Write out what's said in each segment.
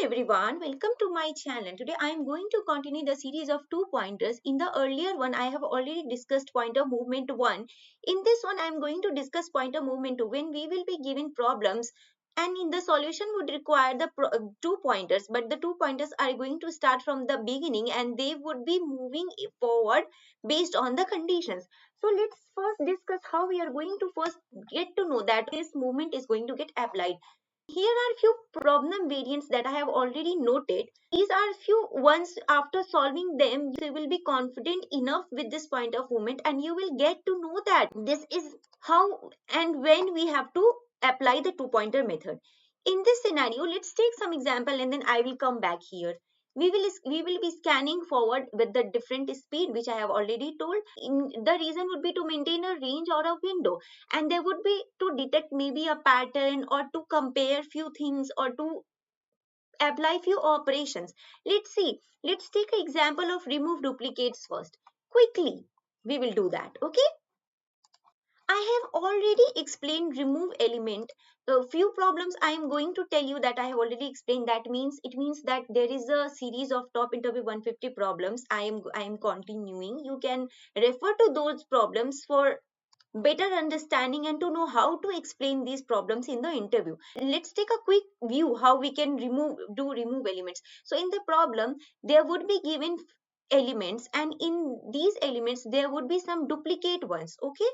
Everyone, welcome to my channel. Today I am going to continue the series of two pointers. In the earlier one I have already discussed pointer movement 1. In this one I am going to discuss pointer movement 2 when we will be given problems and in the solution would require the two pointers, but the two pointers are going to start from the beginning and they would be moving forward based on the conditions. So let's first discuss how we are going to first get to know that this movement is going to get applied. Here are few problem variants that I have already noted. These are few ones. After solving them you will be confident enough with this point of movement and you will get to know that this is how and when we have to apply the two pointer method. In this scenario, let's take some example and then I will come back here. We will be scanning forward with the different speed which I have already told. The reason would be to maintain a range or a window, and there would be to detect maybe a pattern or to compare few things or to apply few operations. Let's take an example of remove duplicates first. Quickly we will do that. Okay, I have already explained remove element. The few problems I am going to tell you that I have already explained. It means that there is a series of top interview 150 problems. I am continuing. You can refer to those problems for better understanding and to know how to explain these problems in the interview. Let's take a quick view how we can remove elements. So in the problem there would be given elements and in these elements there would be some duplicate ones. Okay,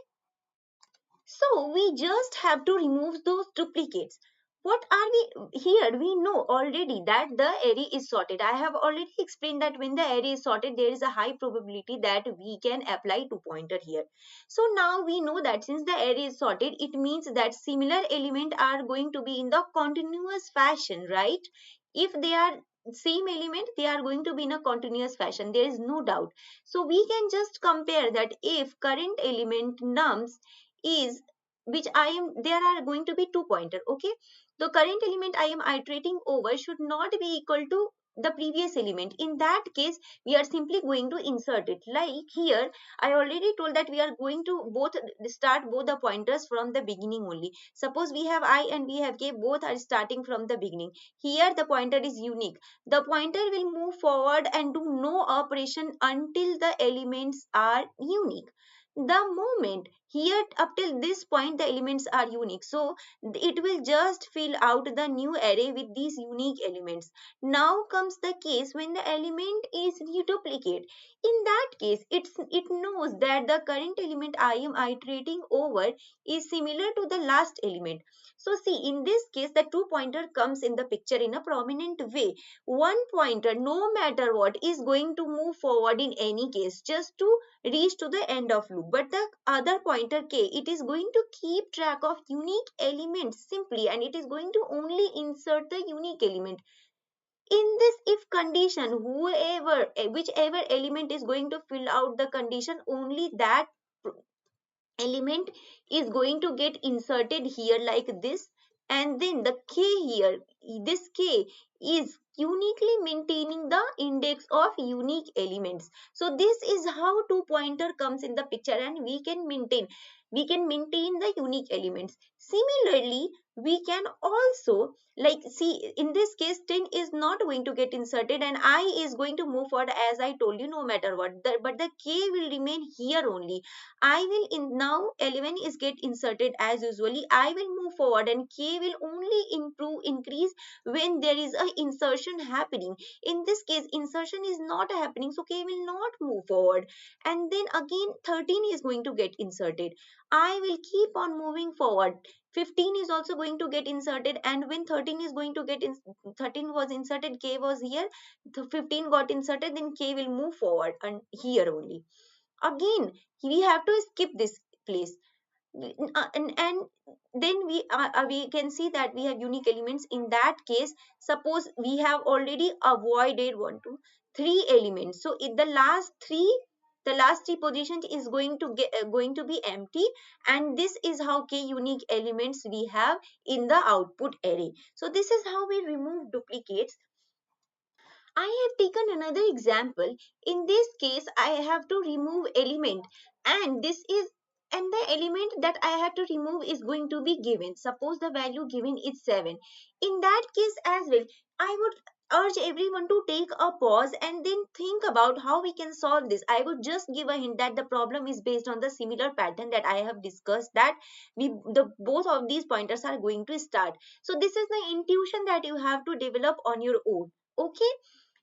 so we just have to remove those duplicates. What are we here? We know already that the array is sorted. I have already explained that when the array is sorted, there is a high probability that we can apply two pointer here. So now we know that since the array is sorted, it means that similar element are going to be in the continuous fashion, right? If they are same element, they are going to be in a continuous fashion. There is no doubt. So we can just compare that if current element nums is which I am there are going to be two pointer. Okay, the current element I am iterating over should not be equal to the previous element. In that case we are simply going to insert it. Like here I already told that we are going to both start both the pointers from the beginning only. Suppose we have I and we have k, both are starting from the beginning. Here the pointer is unique. The pointer will move forward and do no operation until the elements are unique. The moment here up till this point the elements are unique, so it will just fill out the new array with these unique elements. Now comes the case when the element is duplicate. In that case it knows that the current element I am iterating over is similar to the last element. So see, in this case the two pointer comes in the picture in a prominent way. One pointer no matter what is going to move forward in any case just to reach to the end of loop, but the other pointer k, it is going to keep track of unique elements simply and it is going to only insert the unique element. In this if condition, whichever element is going to fill out the condition, only that element is going to get inserted here like this, and then the k here, this k is uniquely maintaining the index of unique elements. So this is how two pointer comes in the picture and we can maintain the unique elements. Similarly we can also, like, see, in this case 10 is not going to get inserted and I is going to move forward as I told you no matter what, but the k will remain here only. I will in now 11 is get inserted as usually. I will move forward and k will only increase when there is a insertion happening. In this case insertion is not happening, so k will not move forward. And then again 13 is going to get inserted. I will keep on moving forward. 15 is also going to get inserted, and when 13 is going to 13 was inserted, k was here, the 15 got inserted, then k will move forward and here only. Again we have to skip this place. And then we can see that we have unique elements. In that case suppose we have already avoided 1 2 3 elements, so in the last three positions is going to be empty, and this is how k unique elements we have in the output array. So this is how we remove duplicates. I have taken another example. In this case I have to remove element, and the element that I have to remove is going to be given. Suppose the value given is 7. In that case as well, I would urge everyone to take a pause and then think about how we can solve this. I would just give a hint that the problem is based on the similar pattern that I have discussed, that the both of these pointers are going to start. So this is the intuition that you have to develop on your own. Okay,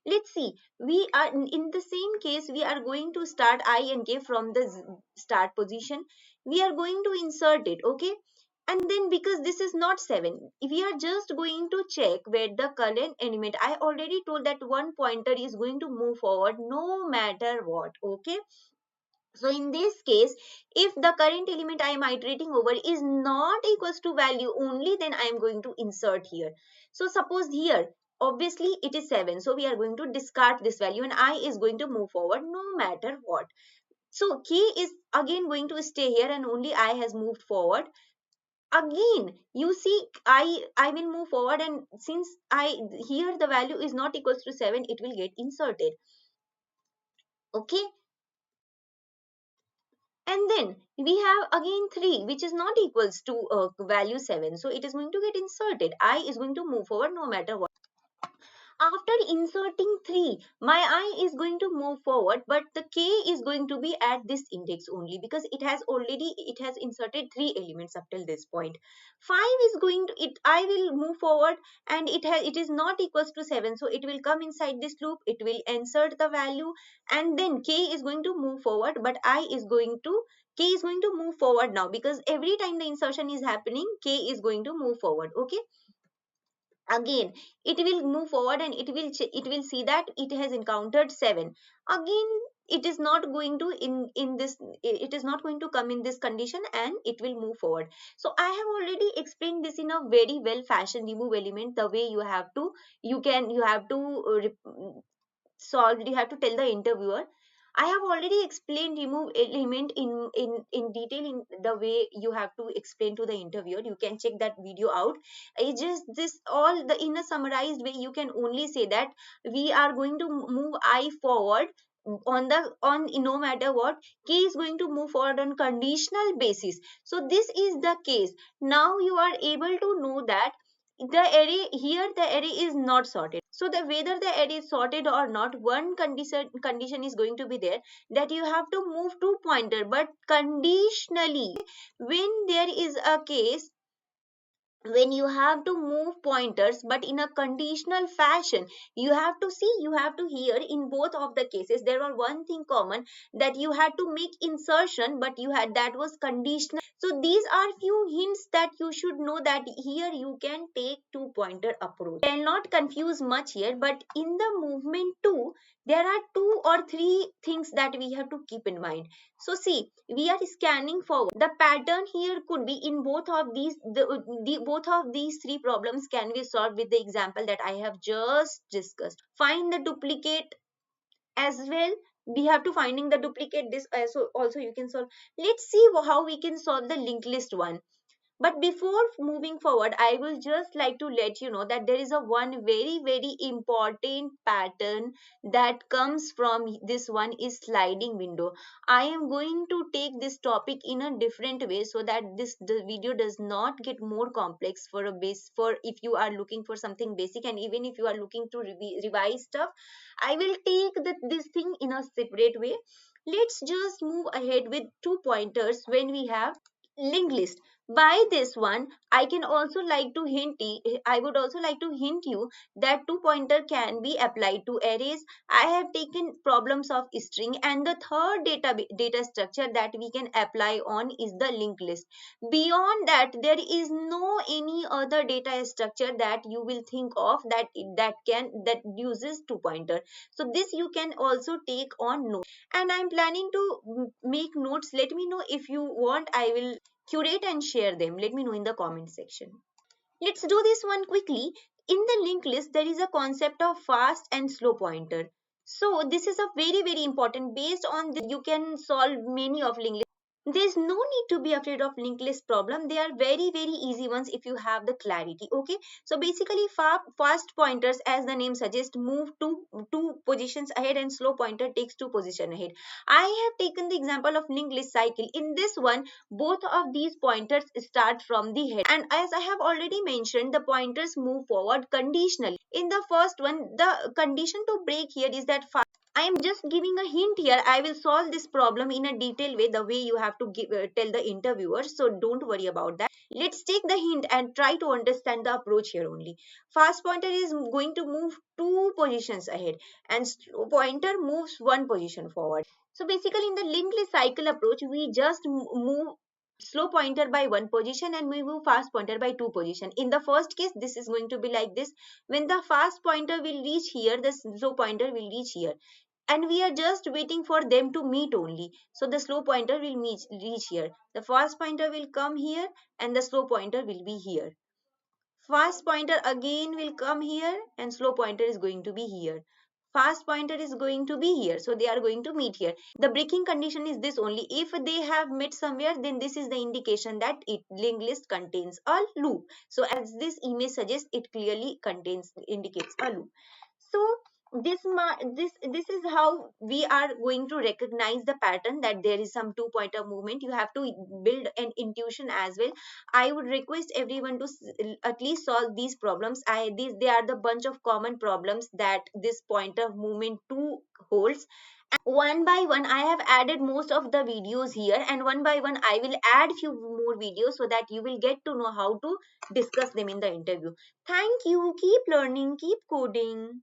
let's see. We are in the same case, we are going to start I and k from the start position. We are going to insert it. Okay, and then because this is not 7, we are just going to check where the current element. I already told that one pointer is going to move forward no matter what. Okay, so in this case, if the current element I am iterating over is not equals to value only, then I am going to insert here. So suppose here, obviously it is 7, so we are going to discard this value and I is going to move forward no matter what. So k is again going to stay here and only I has moved forward. Again you see, I will move forward, and since I here the value is not equals to 7, it will get inserted. Okay, and then we have again 3 which is not equals to value 7, so it is going to get inserted. I is going to move forward no matter what. After inserting 3, my I is going to move forward, but the k is going to be at this index only because it has inserted 3 elements up till this point. 5 is going to it I will move forward, and it is not equals to 7, so it will come inside this loop, it will insert the value, and then k is going to move forward, but k is going to move forward now because every time the insertion is happening, k is going to move forward. Okay, again it will move forward and it will see that it has encountered 7. Again it is not going to in this, it is not going to come in this condition, and it will move forward. So I have already explained this in a very well fashioned remove element, the way you have to solve, you have to tell the interviewer. I have already explained remove element in detail in the way you have to explain to the interviewer. You can check that video out. It's just this all the in a summarized way. You can only say that we are going to move I forward on the on no matter what, k is going to move forward on conditional basis. So this is the case. Now you are able to know that the array here, the array is not sorted. So the whether the array is sorted or not, one condition is going to be there, that you have to move two pointer, but conditionally. When there is a case when you have to move pointers but in a conditional fashion, you have to see, you have to hear, in both of the cases there were one thing common, that you had to make insertion, but you had that was conditional. So these are few hints that you should know, that here you can take two pointer approach. I'll not confuse much here, but in the movement 2 there are two or three things that we have to keep in mind. So see, we are scanning forward. The pattern here could be in both of these, both of these three problems can be solved with the example that I have just discussed. Find the duplicate as well. We have to finding the duplicate, this also you can solve. Let's see how we can solve the linked list one. But before moving forward, I will just like to let you know that there is a one very important pattern that comes from this one is sliding window. I am going to take this topic in a different way so that the video does not get more complex for a base, for if you are looking for something basic, and even if you are looking to revise stuff, I will take this thing in a separate way. Let's just move ahead with two pointers when we have linked list. By this one, I would also like to hint you that two pointer can be applied to arrays. I have taken problems of string, and the third data structure that we can apply on is the linked list. Beyond that, there is no any other data structure that you will think of that uses two pointer. So this you can also take on note, and I'm planning to make notes. Let me know if you want, I will curate and share them. Let me know in the comment section. Let's do this one quickly. In the linked list, there is a concept of fast and slow pointer. So this is a very important, based on this you can solve many of linked lists. There's no need to be afraid of linked list problem. They are very easy ones if you have the clarity. Okay, so basically fast pointers, as the name suggests, move two positions ahead, and slow pointer takes two position ahead. I have taken the example of linked list cycle. In this one, both of these pointers start from the head, and as I have already mentioned, the pointers move forward conditionally. In the first one, the condition to break here is that I am just giving a hint here. I will solve this problem in a detailed way, the way you have to tell the interviewer. So don't worry about that. Let's take the hint and try to understand the approach here only. Fast pointer is going to move two positions ahead, and slow pointer moves one position forward. So basically, in the linked list cycle approach, we just move slow pointer by one position and we move fast pointer by two position. In the first case, this is going to be like this. When the fast pointer will reach here, the slow pointer will reach here, and we are just waiting for them to meet only. So the slow pointer will reach here, the fast pointer will come here, and the slow pointer will be here. Fast pointer again will come here, and slow pointer is going to be here. Fast pointer is going to be here, so they are going to meet here. The breaking condition is this only. If they have met somewhere, then this is the indication that it linked list contains a loop. So as this image suggests, it clearly indicates a loop. So this is how we are going to recognize the pattern, that there is some two pointer movement. You have to build an intuition as well. I would request everyone to at least solve these problems. They are the bunch of common problems that this pointer movement 2 holds. One by one, I have added most of the videos here, and one by one I will add few more videos so that you will get to know how to discuss them in the interview. Thank you. Keep learning, keep coding.